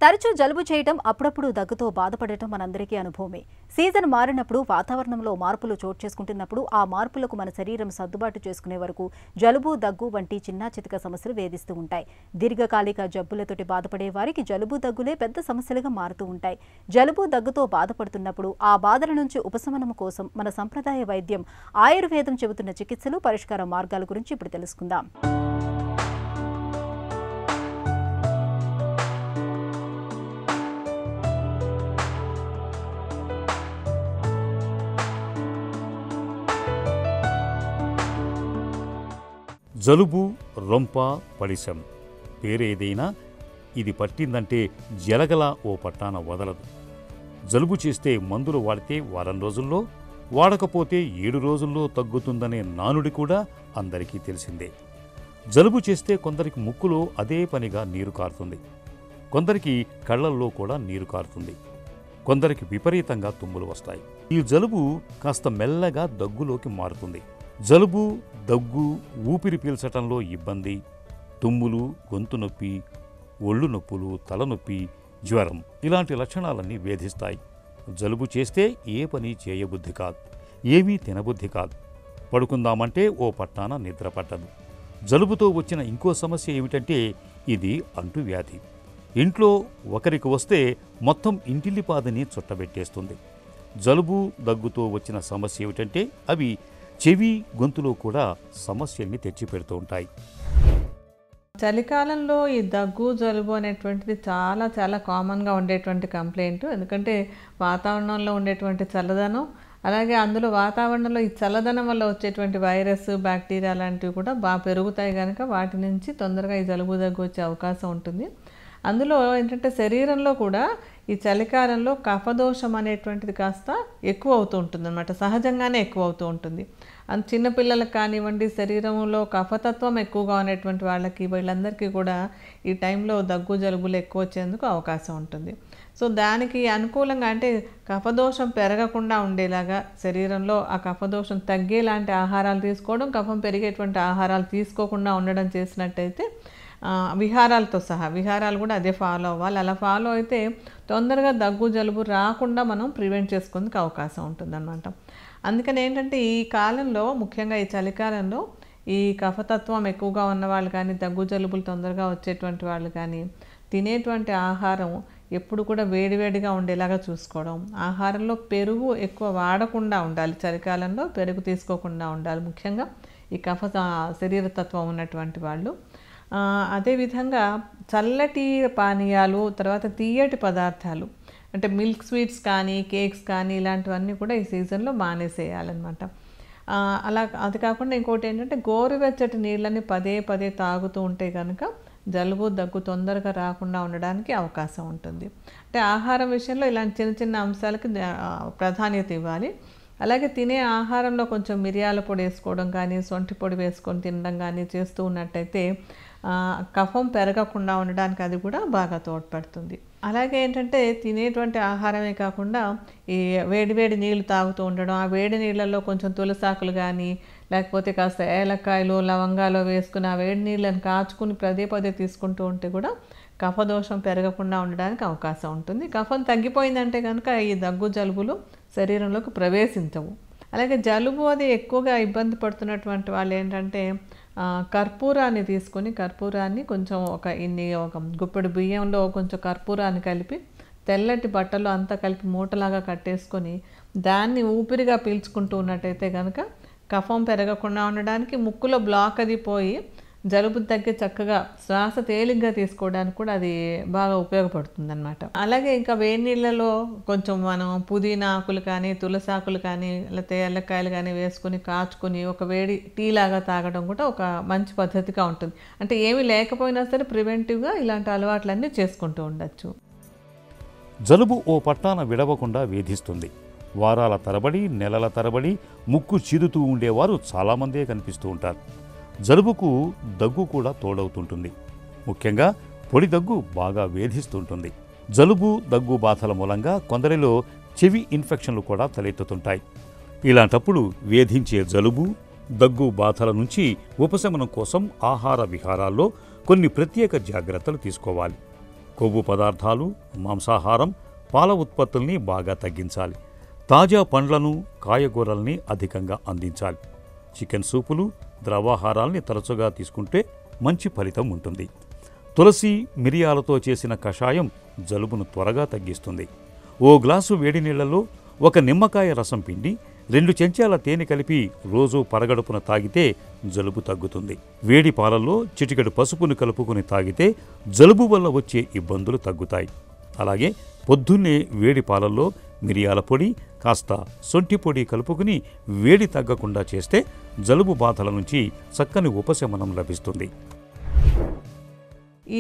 తరచూ జలుబు చేయడం, అప్పుడప్పుడు దగ్గుతో బాధపడటం మనందరికీ అనుభవమే. సీజన్ మారినప్పుడు, వాతావరణంలో మార్పులు చోటు చేసుకుంటున్నప్పుడు ఆ మార్పులకు మన శరీరం సర్దుబాటు చేసుకునే వరకు జలుబు, దగ్గు వంటి చిన్నా చితక సమస్యలు వేధిస్తూ ఉంటాయి. దీర్ఘకాలిక జబ్బులతోటి బాధపడే వారికి జలుబు, దగ్గులే పెద్ద సమస్యలుగా మారుతూ ఉంటాయి. జలుబు, దగ్గుతో బాధపడుతున్నప్పుడు ఆ బాధల నుంచి ఉపశమనం కోసం మన సంప్రదాయ వైద్యం ఆయుర్వేదం చెబుతున్న చికిత్సలు, పరిష్కార మార్గాల గురించి ఇప్పుడు తెలుసుకుందాం. జలుబు, రొంప, పడిశం పేరేదైనా ఇది పట్టిందంటే జలగల ఓ పట్టాన వదలదు. జలుబు చేస్తే మందులు వాడితే వారం రోజుల్లో, వాడకపోతే 7 రోజుల్లో తగ్గుతుందనే నానుడి కూడా అందరికీ తెలిసిందే. జలుబు చేస్తే కొందరికి ముక్కులో అదే పనిగా నీరు కారుతుంది, కొందరికి కళ్లల్లో కూడా నీరు కారుతుంది, కొందరికి విపరీతంగా తుమ్ములు వస్తాయి. ఈ జలుబు కాస్త మెల్లగా దగ్గులోకి మారుతుంది. జలుబు, దగ్గు, ఊపిరి పీల్చటంలో ఇబ్బంది, తుమ్ములు, గొంతు నొప్పి, ఒళ్ళు నొప్పులు, తలనొప్పి, జ్వరం ఇలాంటి లక్షణాలన్నీ వేధిస్తాయి. జలుబు చేస్తే ఏ పని చేయబుద్ధి కాదు, ఏమీ తినబుద్ధి కాదు, పడుకుందామంటే ఓ పట్టాన నిద్ర పట్టదు. జలుబుతో వచ్చిన ఇంకో సమస్య ఏమిటంటే ఇది అంటువ్యాధి. ఇంట్లో ఒకరికి వస్తే మొత్తం ఇంటిల్లిపాదని చుట్టబెట్టేస్తుంది. జలుబు, దగ్గుతో వచ్చిన సమస్య ఏమిటంటే అవి చెవి, గొంతులో కూడా సమస్యల్ని తెచ్చిపెడుతూ ఉంటాయి. చలికాలంలో ఈ దగ్గు, జలుబు అనేటువంటిది చాలా చాలా కామన్గా ఉండేటువంటి కంప్లైంట్. ఎందుకంటే వాతావరణంలో ఉండేటువంటి చల్లదనం, అలాగే అందులో వాతావరణంలో ఈ చల్లదనం వల్ల వచ్చేటువంటి వైరస్, బ్యాక్టీరియా లాంటివి కూడా బాగా పెరుగుతాయి కనుక వాటి నుంచి తొందరగా ఈ జలుబు, దగ్గు వచ్చే అవకాశం ఉంటుంది. అందులో ఏంటంటే శరీరంలో కూడా ఈ చలికాలంలో కఫదోషం అనేటువంటిది కాస్త ఎక్కువ అవుతూ ఉంటుంది అన్నమాట. సహజంగానే ఎక్కువ అవుతూ ఉంటుంది. చిన్నపిల్లలకు కానివ్వండి, శరీరంలో కఫతత్వం ఎక్కువగా ఉన్నటువంటి వాళ్ళకి, వీళ్ళందరికీ కూడా ఈ టైంలో దగ్గు, జలుబులు ఎక్కువ వచ్చేందుకు అవకాశం ఉంటుంది. సో దానికి అనుకూలంగా అంటే కఫదోషం పెరగకుండా ఉండేలాగా శరీరంలో ఆ కఫదోషం తగ్గేలాంటి ఆహారాలు తీసుకోవడం, కఫం పెరిగేటువంటి ఆహారాలు తీసుకోకుండా ఉండడం చేసినట్టయితే విహారాలతో సహా విహారాలు కూడా అదే ఫాలో అవ్వాలి. అలా ఫాలో అయితే తొందరగా దగ్గు, జలుబు రాకుండా మనం ప్రివెంట్ చేసుకుందుకు అవకాశం ఉంటుందన్నమాట. అందుకని ఏంటంటే ఈ కాలంలో, ముఖ్యంగా ఈ చలికాలంలో ఈ కఫతత్వం ఎక్కువగా ఉన్నవాళ్ళు కానీ, దగ్గు, జలుబులు తొందరగా వచ్చేటువంటి వాళ్ళు కానీ తినేటువంటి ఆహారం ఎప్పుడు కూడా వేడివేడిగా ఉండేలాగా చూసుకోవడం. ఆహారంలో పెరుగు ఎక్కువ వాడకుండా ఉండాలి. చలికాలంలో పెరుగు తీసుకోకుండా ఉండాలి, ముఖ్యంగా ఈ శరీరతత్వం ఉన్నటువంటి వాళ్ళు. అదేవిధంగా చల్లటి పానీయాలు, తర్వాత తీయటి పదార్థాలు అంటే మిల్క్ స్వీట్స్ కానీ, కేక్స్ కానీ ఇలాంటివన్నీ కూడా ఈ సీజన్లో మానేసేయాలన్నమాట. అది కాకుండా ఇంకోటి ఏంటంటే గోరువెచ్చటి నీళ్ళని పదే పదే తాగుతూ ఉంటే కనుక జలుబు, దగ్గు తొందరగా రాకుండా ఉండడానికి అవకాశం ఉంటుంది. అంటే ఆహారం విషయంలో ఇలాంటి చిన్న చిన్న అంశాలకి ప్రాధాన్యత ఇవ్వాలి. అలాగే తినే ఆహారంలో కొంచెం మిరియాల పొడి వేసుకోవడం కానీ, సొంఠి పొడి వేసుకొని తినడం కానీ చేస్తూ ఉన్నట్టయితే కఫం పెరగకుండా ఉండడానికి అది కూడా బాగా తోడ్పడుతుంది. అలాగే ఏంటంటే తినేటువంటి ఆహారమే కాకుండా ఈ వేడివేడి నీళ్ళు తాగుతూ ఉండడం, ఆ వేడి నీళ్ళల్లో కొంచెం తులసాకులు కానీ, లేకపోతే కాస్త ఏలక్కాయలు, లవంగాలు వేసుకుని ఆ వేడి నీళ్ళని కాచుకుని పదే పదే తీసుకుంటూ ఉంటే కూడా కఫదోషం పెరగకుండా ఉండడానికి అవకాశం ఉంటుంది. కఫం తగ్గిపోయిందంటే కనుక ఈ దగ్గు, జలుబులు శరీరంలోకి ప్రవేశించవు. అలాగే జలుబు అది ఎక్కువగా ఇబ్బంది పడుతున్నటువంటి వాళ్ళు ఏంటంటే కర్పూరాన్ని తీసుకొని, కర్పూరాన్ని కొంచెం ఒక గుప్పెడు బియ్యంలో కొంచెం కర్పూరాన్ని కలిపి తెల్లటి బట్టలు అంతా కలిపి మూటలాగా కట్టేసుకొని దాన్ని ఊపిరిగా పీల్చుకుంటూ ఉన్నట్టయితే కనుక కఫం పెరగకుండా ఉండడానికి, ముక్కులో బ్లాక్ అది పోయి జలుబు తగ్గి చక్కగా శ్వాస తేలిగ్గా తీసుకోవడానికి కూడా అది బాగా ఉపయోగపడుతుంది అన్నమాట. అలాగే ఇంకా వేడి నీళ్ళలో కొంచెం మనం పుదీనా ఆకులు కానీ, తులసాకులు కానీ, లేకపోతే ఏలక్కాయలు కానీ వేసుకొని కాచుకొని ఒక వేడి టీ లాగా తాగడం కూడా ఒక మంచి పద్ధతిగా ఉంటుంది. అంటే ఏమీ లేకపోయినా సరే ప్రివెంటివ్గా ఇలాంటి అలవాట్లన్నీ చేసుకుంటూ ఉండొచ్చు. జలుబు ఓ పట్టాన విడవకుండా వేధిస్తుంది. వారాల తరబడి, నెలల తరబడి ముక్కు చీదుతూ ఉండేవారు చాలామందే కనిపిస్తూ ఉంటారు. జలుబుకు దగ్గు కూడా తోడవుతుంటుంది. ముఖ్యంగా పొడి దగ్గు బాగా వేధిస్తుంటుంది. జలుబు, దగ్గు బాధల మూలంగా కొందరిలో చెవి ఇన్ఫెక్షన్లు కూడా తలెత్తుతుంటాయి. ఇలాంటప్పుడు వేధించే జలుబు, దగ్గు బాధల నుంచి ఉపశమనం కోసం ఆహార విహారాల్లో కొన్ని ప్రత్యేక జాగ్రత్తలు తీసుకోవాలి. కొవ్వు పదార్థాలు, మాంసాహారం, పాల ఉత్పత్తుల్ని బాగా తగ్గించాలి. తాజా పండ్లను, కాయగూరల్ని అధికంగా అందించాలి. చికెన్ సూపులు, ద్రవాహారాల్ని తరచుగా తీసుకుంటే మంచి ఫలితం ఉంటుంది. తులసి, మిరియాలతో చేసిన కషాయం జలుబును త్వరగా తగ్గిస్తుంది. ఓ గ్లాసు వేడి నీళ్లలో 1 నిమ్మకాయ రసం పిండి 2 చెంచాల తేనె కలిపి రోజూ పరగడుపున తాగితే జలుబు తగ్గుతుంది. వేడి పాలల్లో చిటికెడు పసుపును కలుపుకుని తాగితే జలుబు వల్ల వచ్చే ఇబ్బందులు తగ్గుతాయి. అలాగే పొద్దున్నే వేడి పాలల్లో మిరియాల పొడి, కాస్త సొంటి పొడి కలుపుకుని వేడి తగ్గకుండా చేస్తే జలుబు బాధల నుంచి చక్కని ఉపశమనం లభిస్తుంది.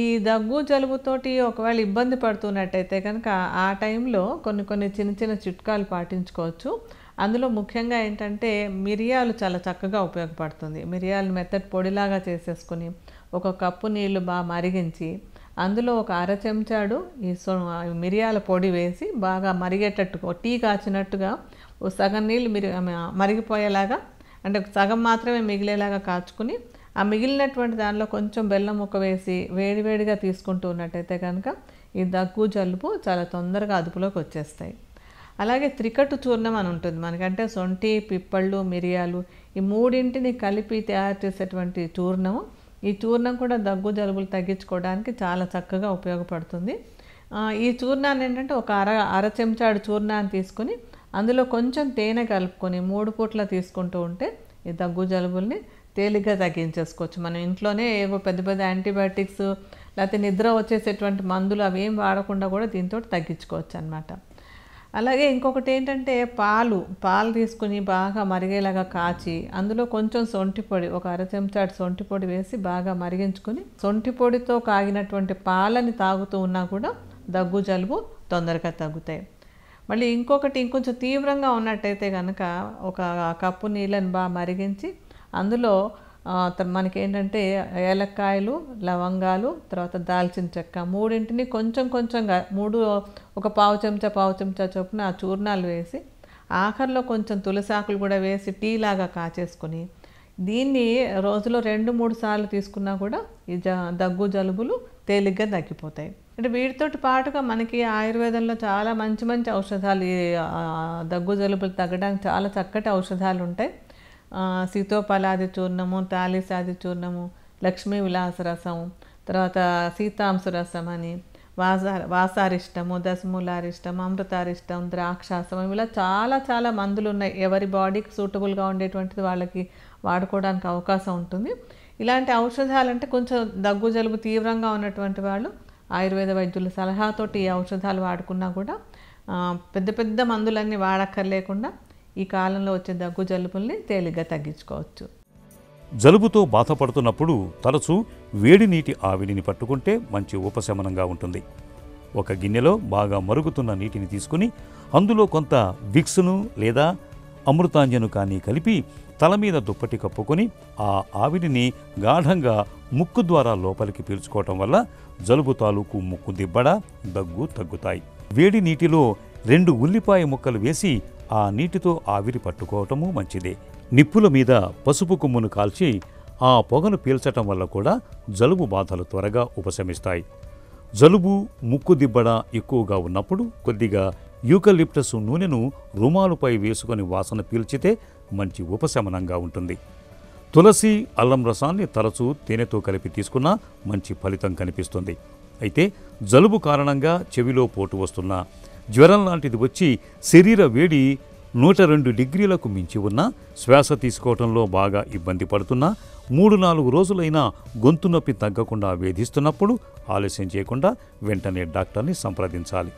ఈ దగ్గు జలుబుతోటి ఒకవేళ ఇబ్బంది పడుతున్నట్టయితే కనుక ఆ టైంలో కొన్ని చిన్న చిన్న చిట్కాలు పాటించుకోవచ్చు. అందులో ముఖ్యంగా ఏంటంటే మిరియాలు చాలా చక్కగా ఉపయోగపడుతుంది. మిరియాలు మెత్తటి పొడిలాగా చేసేసుకుని 1 కప్పు నీళ్లు బాగా మరిగించి అందులో 1 అర చెంచాడు ఈ మిరియాల పొడి వేసి బాగా మరిగేటట్టుగా, టీ కాచినట్టుగా సగం నీళ్ళు మరిగిపోయేలాగా, అంటే సగం మాత్రమే మిగిలేలాగా కాచుకుని ఆ మిగిలినటువంటి దానిలో కొంచెం బెల్లం ముక్క వేసి వేడివేడిగా తీసుకుంటూ ఉన్నట్టయితే కనుక ఈ దగ్గు జలుబు చాలా తొందరగా అదుపులోకి వచ్చేస్తాయి. అలాగే త్రికట్టు చూర్ణం అని ఉంటుంది మనకంటే సొంటి, పిప్పళ్ళు, మిరియాలు ఈ మూడింటిని కలిపి తయారు చేసేటువంటి చూర్ణము. ఈ చూర్ణం కూడా దగ్గు జలుబులు తగ్గించుకోవడానికి చాలా చక్కగా ఉపయోగపడుతుంది. ఈ చూర్ణాన్ని ఏంటంటే 1 అర చెంచాడు చూర్ణాన్ని తీసుకుని అందులో కొంచెం తేనె కలుపుకొని 3 పూట్ల తీసుకుంటూ ఉంటే ఈ దగ్గు జలుబుల్ని తేలిగ్గా తగ్గించేసుకోవచ్చు. మనం ఇంట్లోనే ఏవో పెద్ద పెద్ద యాంటీబయాటిక్స్ లేకపోతే నిద్ర వచ్చేసేటువంటి మందులు అవి ఏం వాడకుండా కూడా దీంతో తగ్గించుకోవచ్చు అన్నమాట. అలాగే ఇంకొకటి ఏంటంటే పాలు తీసుకుని బాగా మరిగేలాగా కాచి అందులో కొంచెం సొంటి పొడి, 1 అర చెంచాడు సొంటి పొడి వేసి బాగా మరిగించుకుని సొంటి పొడితో కాగినటువంటి పాలని తాగుతూ ఉన్నా కూడా దగ్గు జలుబు తొందరగా తగ్గుతాయి. మళ్ళీ ఇంకొంచెం తీవ్రంగా ఉన్నట్టయితే కనుక 1 కప్పు నీళ్ళని బాగా మరిగించి అందులో మనకేంటంటే ఏలక్కాయలు, లవంగాలు, తర్వాత దాల్చిన చెక్క మూడింటిని కొంచెంగా 1 పావు చెంచా చొప్పున ఆ చూర్ణాలు వేసి ఆఖరిలో కొంచెం తులసాకులు కూడా వేసి టీ లాగా కాచేసుకుని దీన్ని రోజులో 2-3 సార్లు తీసుకున్నా కూడా ఈ దగ్గు జలుబులు తేలిగ్గా తగ్గిపోతాయి. అంటే వీటితోటి పాటుగా మనకి ఆయుర్వేదంలో చాలా మంచి ఔషధాలు, ఈ దగ్గు జలుబులు తగ్గడానికి చాలా చక్కటి ఔషధాలు ఉంటాయి. సీతోపలాది చూర్ణము, తాలిసాది చూర్ణము, లక్ష్మీ విలాస రసం, తర్వాత సీతాంశ రసం అని, వాసారిష్టము, దశమూలారిష్టం, అమృతారిష్టం, ద్రాక్షాసం, ఇలా చాలా మందులు ఉన్నాయి. ఎవరి బాడీకి సూటబుల్గా ఉండేటువంటిది వాళ్ళకి వాడుకోవడానికి అవకాశం ఉంటుంది. ఇలాంటి ఔషధాలు అంటే కొంచెం దగ్గు జలుబు తీవ్రంగా ఉన్నటువంటి వాళ్ళు ఆయుర్వేద వైద్యుల సలహాతోటి ఈ ఔషధాలు వాడుకున్నా కూడా పెద్ద మందులన్నీ వాడక్కర్లేకుండా ఈ కాలంలో వచ్చే దగ్గు జలుబుల్ని తేలిగ్గా తగ్గించుకోవచ్చు. జలుబుతో బాధపడుతున్నప్పుడు తరచూ వేడి నీటి ఆవిరిని పట్టుకుంటే మంచి ఉపశమనంగా ఉంటుంది. 1 గిన్నెలో బాగా మరుగుతున్న నీటిని తీసుకుని అందులో కొంత విక్స్ను లేదా అమృతాంజను కానీ కలిపి తల మీద దుప్పటి కప్పుకొని ఆ ఆవిరిని గాఢంగా ముక్కు ద్వారా లోపలికి పీల్చుకోవటం వల్ల జలుబు తాలూకు ముక్కు దిబ్బడ, దగ్గు తగ్గుతాయి. వేడి నీటిలో 2 ఉల్లిపాయ ముక్కలు వేసి ఆ నీటితో ఆవిరి పట్టుకోవటము మంచిదే. నిప్పుల మీద పసుపు కొమ్మును కాల్చి ఆ పొగను పీల్చటం వల్ల కూడా జలుబు బాధలు త్వరగా ఉపశమిస్తాయి. జలుబు, ముక్కు దిబ్బడ ఎక్కువగా ఉన్నప్పుడు కొద్దిగా యూకలిప్టస్ నూనెను రుమాలుపై వేసుకొని వాసన పీల్చితే మంచి ఉపశమనంగా ఉంటుంది. తులసి, అల్లం రసాన్ని తరచూ తేనెతో కలిపి తీసుకున్నా మంచి ఫలితం కనిపిస్తుంది. అయితే జలుబు కారణంగా చెవిలో పోటు వస్తున్నా, జ్వరం లాంటిది వచ్చి శరీర వేడి 102 డిగ్రీలకు మించి ఉన్నా, శ్వాస తీసుకోవటంలో బాగా ఇబ్బంది పడుతున్నా, 3-4 రోజులైనా గొంతు నొప్పి తగ్గకుండా వేధిస్తున్నప్పుడు ఆలస్యం చేయకుండా వెంటనే డాక్టర్ని సంప్రదించాలి.